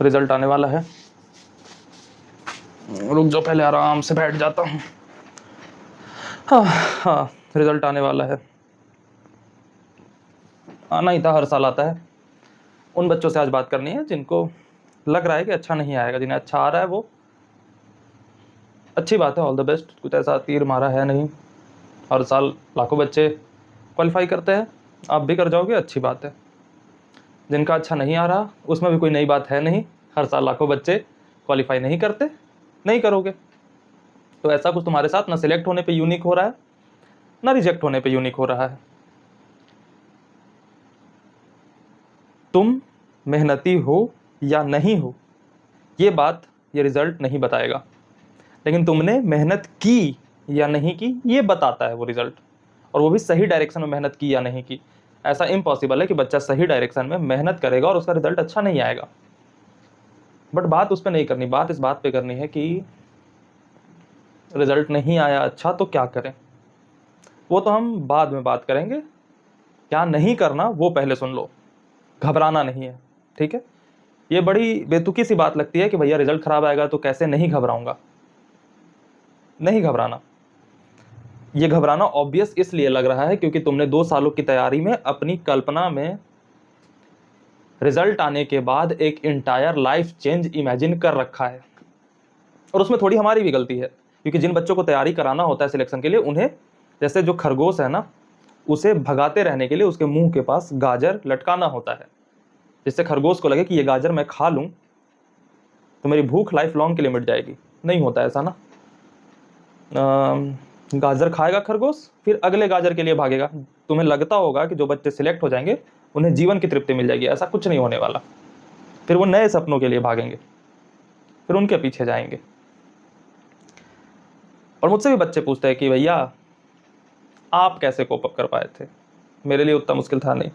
Result आने वाला है। रुक जाओ, पहले आराम से बैठ जाता हूँ। हाँ, रिजल्ट आने वाला है। आना ही था, हर साल आता है। उन बच्चों से आज बात करनी है जिनको लग रहा है कि अच्छा नहीं आएगा। जिन्हें अच्छा आ रहा है वो अच्छी बात है, ऑल द बेस्ट। कुछ ऐसा तीर मारा है नहीं, हर साल लाखों बच्चे क्वालिफाई करते हैं, आप भी कर जाओगे, अच्छी बात है। जिनका अच्छा नहीं आ रहा उसमें भी कोई नई बात है नहीं, हर साल लाखों बच्चे क्वालिफाई नहीं करते, नहीं करोगे। तो ऐसा कुछ तुम्हारे साथ ना सिलेक्ट होने पे यूनिक हो रहा है, ना रिजेक्ट होने पे यूनिक हो रहा है। तुम मेहनती हो या नहीं हो, ये बात ये रिजल्ट नहीं बताएगा, लेकिन तुमने मेहनत की या नहीं की ये बताता है वो रिजल्ट। और वो भी सही डायरेक्शन में मेहनत की या नहीं की। ऐसा इम्पॉसिबल है कि बच्चा सही डायरेक्शन में मेहनत करेगा और उसका रिजल्ट अच्छा नहीं आएगा। बट बात उस पर नहीं करनी, बात इस बात पे करनी है कि रिजल्ट नहीं आया अच्छा तो क्या करें। वो तो हम बाद में बात करेंगे, क्या नहीं करना वो पहले सुन लो। घबराना नहीं है, ठीक है। ये बड़ी बेतुकी सी बात लगती है कि भैया रिजल्ट खराब आएगा तो कैसे, नहीं घबराऊंगा। नहीं घबराना। ये घबराना ऑब्वियस इसलिए लग रहा है क्योंकि तुमने 2 सालों की तैयारी में अपनी कल्पना में रिजल्ट आने के बाद एक इंटायर लाइफ चेंज इमेजिन कर रखा है। और उसमें थोड़ी हमारी भी गलती है, क्योंकि जिन बच्चों को तैयारी कराना होता है सिलेक्शन के लिए, उन्हें जैसे जो खरगोश है ना, उसे भगाते रहने के लिए उसके मुंह के पास गाजर लटकाना होता है, जिससे खरगोश को लगे कि ये गाजर मैं खा लूं तो मेरी भूख लाइफ लॉन्ग के लिए मिट जाएगी। नहीं होता ऐसा ना। गाजर खाएगा खरगोश, फिर अगले गाजर के लिए भागेगा। तुम्हें लगता होगा कि जो बच्चे सिलेक्ट हो जाएंगे उन्हें जीवन की तृप्ति मिल जाएगी, ऐसा कुछ नहीं होने वाला। फिर वो नए सपनों के लिए भागेंगे, फिर उनके पीछे जाएंगे। और मुझसे भी बच्चे पूछते हैं कि भैया आप कैसे कोप अप कर पाए थे, मेरे लिए उतना मुश्किल था नहीं।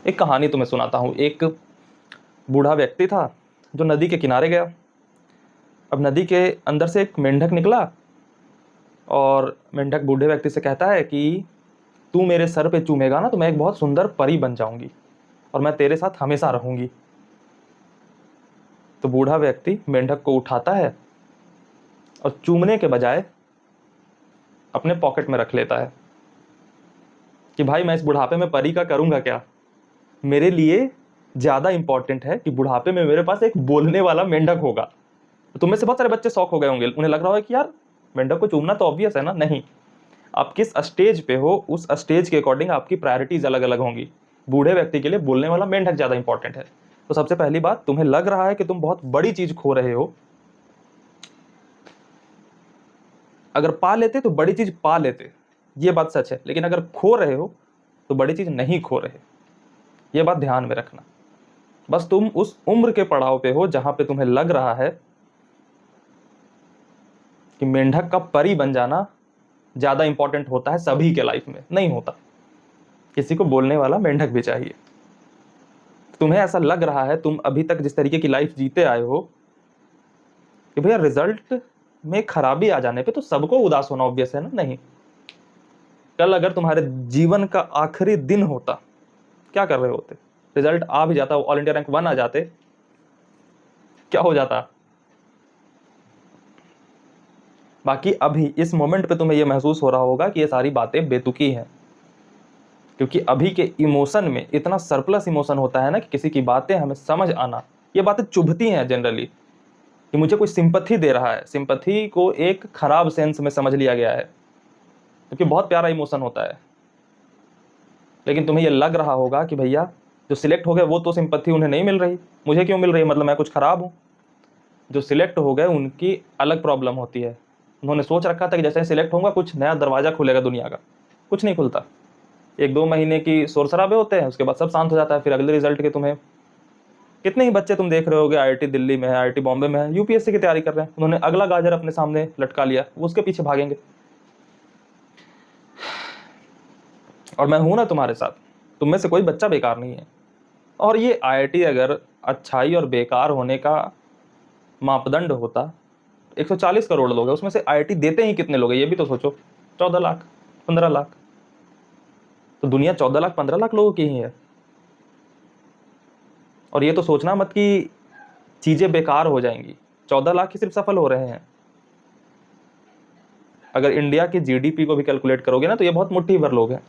एक कहानी तुम्हें सुनाता हूँ। एक बूढ़ा व्यक्ति था जो नदी के किनारे गया। अब नदी के अंदर से एक मेंढक निकला और मेंढक बूढ़े व्यक्ति से कहता है कि तू मेरे सर पे चूमेगा ना तो मैं एक बहुत सुंदर परी बन जाऊंगी और मैं तेरे साथ हमेशा रहूंगी। तो बूढ़ा व्यक्ति मेंढक को उठाता है और चूमने के बजाय अपने पॉकेट में रख लेता है कि भाई मैं इस बुढ़ापे में परी का करूंगा क्या। मेरे लिए ज्यादा इंपॉर्टेंट है कि बुढ़ापे में मेरे पास एक बोलने वाला मेंढक होगा। तो तुम में से बहुत सारे बच्चे शौक हो गए होंगे, उन्हें लग रहा है कि यार मेंढक को चूमना तो ऑब्वियस है ना। नहीं, आप किस स्टेज पे हो उस स्टेज के अकॉर्डिंग आपकी प्रायोरिटीज अलग अलग होंगी। बूढ़े व्यक्ति के लिए बोलने वाला मेंढक ज्यादा इंपॉर्टेंट है। तो सबसे पहली बात, तुम्हें लग रहा है कि तुम बहुत बड़ी चीज खो रहे हो। अगर पा लेते तो बड़ी चीज पा लेते, ये बात सच है। लेकिन अगर खो रहे हो तो बड़ी चीज नहीं खो रहे, ये बात ध्यान में रखना। बस तुम उस उम्र के पड़ाव पे हो जहां पे तुम्हें लग रहा है कि मेंढक का परी बन जाना ज्यादा इंपॉर्टेंट होता है सभी के लाइफ में। नहीं होता, किसी को बोलने वाला मेंढक भी चाहिए। तुम्हें ऐसा लग रहा है, तुम अभी तक जिस तरीके की लाइफ जीते आए हो कि भैया रिजल्ट में खराबी आ जाने पे तो सबको उदास होना ऑब्वियस है ना। नहीं, कल अगर तुम्हारे जीवन का आखिरी दिन होता, क्या कर रहे होते। रिजल्ट आ भी जाता, ऑल इंडिया रैंक 1 आ जाते, क्या हो जाता। बाकी अभी इस मोमेंट पे तुम्हें यह महसूस हो रहा होगा कि ये सारी बातें बेतुकी हैं, क्योंकि अभी के इमोशन में इतना सरप्लस इमोशन होता है ना कि किसी की बातें हमें समझ आना, ये बातें चुभती हैं जनरली, कि मुझे कोई सिंपैथी दे रहा है। सिंपैथी को एक खराब सेंस में समझ लिया गया है, क्योंकि बहुत प्यारा इमोशन होता है। लेकिन तुम्हें ये लग रहा होगा कि भैया जो सिलेक्ट हो गए वो तो सिंपैथी उन्हें नहीं मिल रही, मुझे क्यों मिल रही है, मतलब मैं कुछ खराब हूँ। जो सिलेक्ट हो गए उनकी अलग प्रॉब्लम होती है। उन्होंने सोच रखा था कि जैसे सिलेक्ट होगा कुछ नया दरवाजा खुलेगा दुनिया का, कुछ नहीं खुलता। 1-2 महीने की शोर शराबे होते हैं, उसके बाद सब शांत हो जाता है। फिर अगले रिजल्ट के तुम्हें कितने ही बच्चे तुम देख रहे होगे, आईआईटी दिल्ली में है, आईआईटी बॉम्बे में है, यूपीएससी की तैयारी कर रहे हैं, उन्होंने अगला गाजर अपने सामने लटका लिया, वो उसके पीछे भागेंगे। और मैं हूं ना तुम्हारे साथ, तुम में से कोई बच्चा बेकार नहीं है। और ये आईआईटी अगर अच्छाई और बेकार होने का मापदंड होता, 140 करोड़ लोग हैं, उसमें से आईआईटी देते ही कितने लोग हैं ये भी तो सोचो। 14 लाख, 15 लाख। तो दुनिया 14 लाख 15 लाख लोगों की ही है। और ये तो सोचना मत कि चीज़ें बेकार हो जाएंगी। 14 लाख ही सिर्फ सफल हो रहे हैं। अगर इंडिया की जीडीपी को भी कैलकुलेट करोगे ना तो ये बहुत मुट्ठी भर लोग हैं।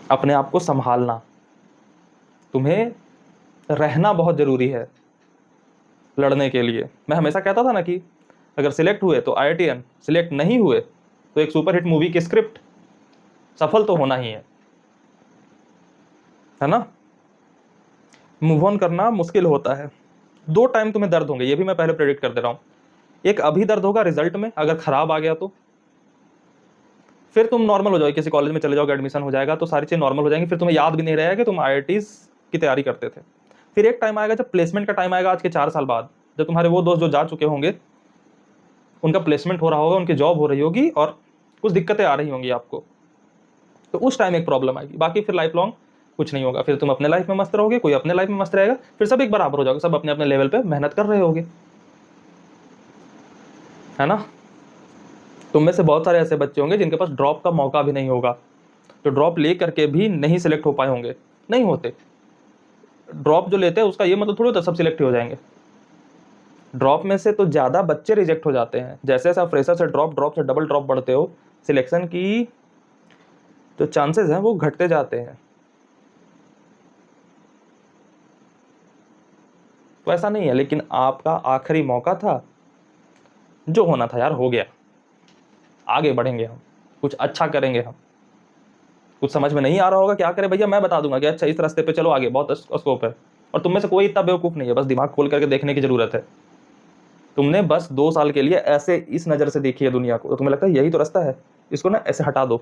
अपने आप को संभालना, तुम्हें रहना बहुत जरूरी है लड़ने के लिए। मैं हमेशा कहता था ना कि अगर सिलेक्ट हुए तो IITian, सिलेक्ट नहीं हुए तो एक सुपरहिट मूवी की स्क्रिप्ट, सफल तो होना ही है ना। मूव ऑन करना मुश्किल होता है। 2 टाइम तुम्हें दर्द होंगे, ये भी मैं पहले प्रेडिक्ट कर दे रहा हूं। एक अभी दर्द होगा रिजल्ट में, अगर खराब आ गया तो फिर तुम नॉर्मल हो जाओगे, किसी कॉलेज में चले जाओगे, एडमिशन हो जाएगा तो सारी चीज़ नॉर्मल हो जाएंगी, फिर तुम्हें याद भी नहीं रहेगा कि तुम IITs की तैयारी करते थे। फिर एक टाइम आएगा जब प्लेसमेंट का टाइम आएगा, आज के 4 साल बाद, जब तुम्हारे वो दोस्त जो जा चुके होंगे उनका प्लेसमेंट हो रहा होगा, उनकी जॉब हो रही होगी और कुछ दिक्कतें आ रही होंगी आपको, तो उस टाइम एक प्रॉब्लम आएगी। बाकी फिर लाइफ लॉन्ग कुछ नहीं होगा, फिर तुम अपने लाइफ में मस्त रहोगे, कोई अपने लाइफ में मस्त रहेगा, फिर सब एक बराबर हो जाओगे, सब अपने अपने लेवल पे मेहनत कर रहे होगे, है ना। तुम में से बहुत सारे ऐसे बच्चे होंगे जिनके पास ड्रॉप का मौका भी नहीं होगा, तो ड्रॉप ले करके भी नहीं सिलेक्ट हो पाए होंगे। नहीं होते, ड्रॉप जो लेते हैं उसका ये मतलब थोड़ी होता सब सिलेक्ट हो जाएंगे। ड्रॉप में से तो ज़्यादा बच्चे रिजेक्ट हो जाते हैं। जैसे जैसे आप फ्रेशर से ड्रॉप से डबल ड्रॉप बढ़ते हो, सिलेक्शन की जो चांसेस हैं वो घटते जाते हैं। तो ऐसा नहीं है, लेकिन आपका आखिरी मौका था, जो होना था यार हो गया। आगे बढ़ेंगे हम, कुछ अच्छा करेंगे हम। कुछ समझ में नहीं आ रहा होगा क्या करें भैया, मैं बता दूंगा कि अच्छा इस रास्ते पे चलो, आगे बहुत स्कोप है। और तुम में से कोई इतना बेवकूफ़ नहीं है, बस दिमाग खोल करके देखने की जरूरत है। तुमने बस 2 साल के लिए ऐसे इस नज़र से देखी है दुनिया को, तो तुम्हें लगता है यही तो रास्ता है, इसको ना ऐसे हटा दो,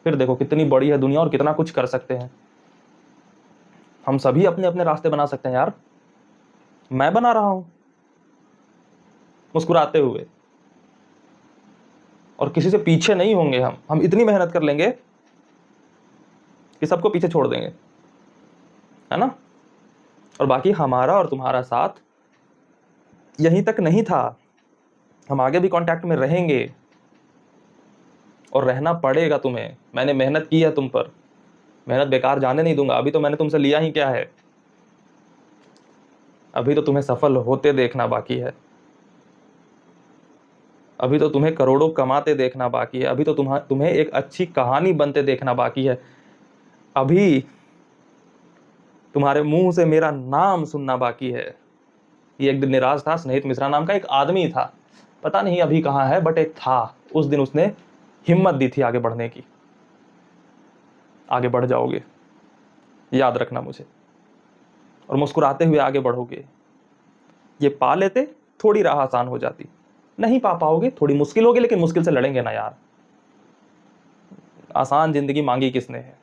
फिर देखो कितनी बड़ी है दुनिया और कितना कुछ कर सकते हैं। हम सभी अपने अपने रास्ते बना सकते हैं यार। मैं बना रहा हूं मुस्कुराते हुए, और किसी से पीछे नहीं होंगे। हम इतनी मेहनत कर लेंगे कि सबको पीछे छोड़ देंगे, है ना। और बाकी हमारा और तुम्हारा साथ यहीं तक नहीं था, हम आगे भी कांटेक्ट में रहेंगे और रहना पड़ेगा तुम्हें। मैंने मेहनत की है तुम पर, मेहनत बेकार जाने नहीं दूंगा। अभी तो मैंने तुमसे लिया ही क्या है, अभी तो तुम्हें सफल होते देखना बाकी है, अभी तो तुम्हें करोड़ों कमाते देखना बाकी है, अभी तो तुम्हें एक अच्छी कहानी बनते देखना बाकी है, अभी तुम्हारे मुंह से मेरा नाम सुनना बाकी है। ये एक दिन निराज था, स्नेहित मिश्रा नाम का एक आदमी था, पता नहीं अभी कहाँ है, बट एक था। उस दिन उसने हिम्मत दी थी आगे बढ़ने की। आगे बढ़ जाओगे, याद रखना मुझे, और मुस्कुराते हुए आगे बढ़ोगे। ये पा लेते थोड़ी राह आसान हो जाती, नहीं पा पाओगे, थोड़ी मुश्किल होगी, लेकिन मुश्किल से लड़ेंगे ना यार। आसान जिंदगी मांगी किसने है,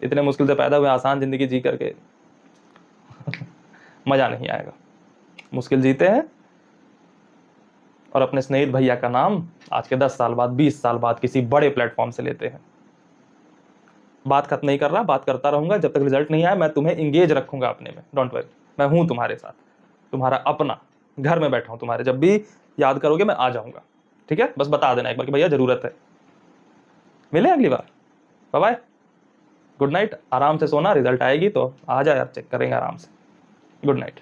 इतने मुश्किल से पैदा हुए आसान जिंदगी जी करके मजा नहीं आएगा। मुश्किल जीते हैं और अपने स्नेहित भैया का नाम आज के 10 साल बाद, 20 साल बाद किसी बड़े प्लेटफॉर्म से लेते हैं। बात खत्म नहीं कर रहा, बात करता रहूंगा जब तक रिजल्ट नहीं आया। मैं तुम्हें इंगेज रखूंगा अपने में, डोंट वरी, मैं हूं तुम्हारे साथ, तुम्हारा अपना, घर में बैठा हूं तुम्हारे। जब भी याद करोगे मैं आ जाऊंगा, ठीक है। बस बता देना एक बार कि भैया जरूरत है। मिले अगली बार, बाय बाय, गुड नाइट। आराम से सोना, रिजल्ट आएगी तो आ जा यार, चेक करेंगे आराम से। Good night.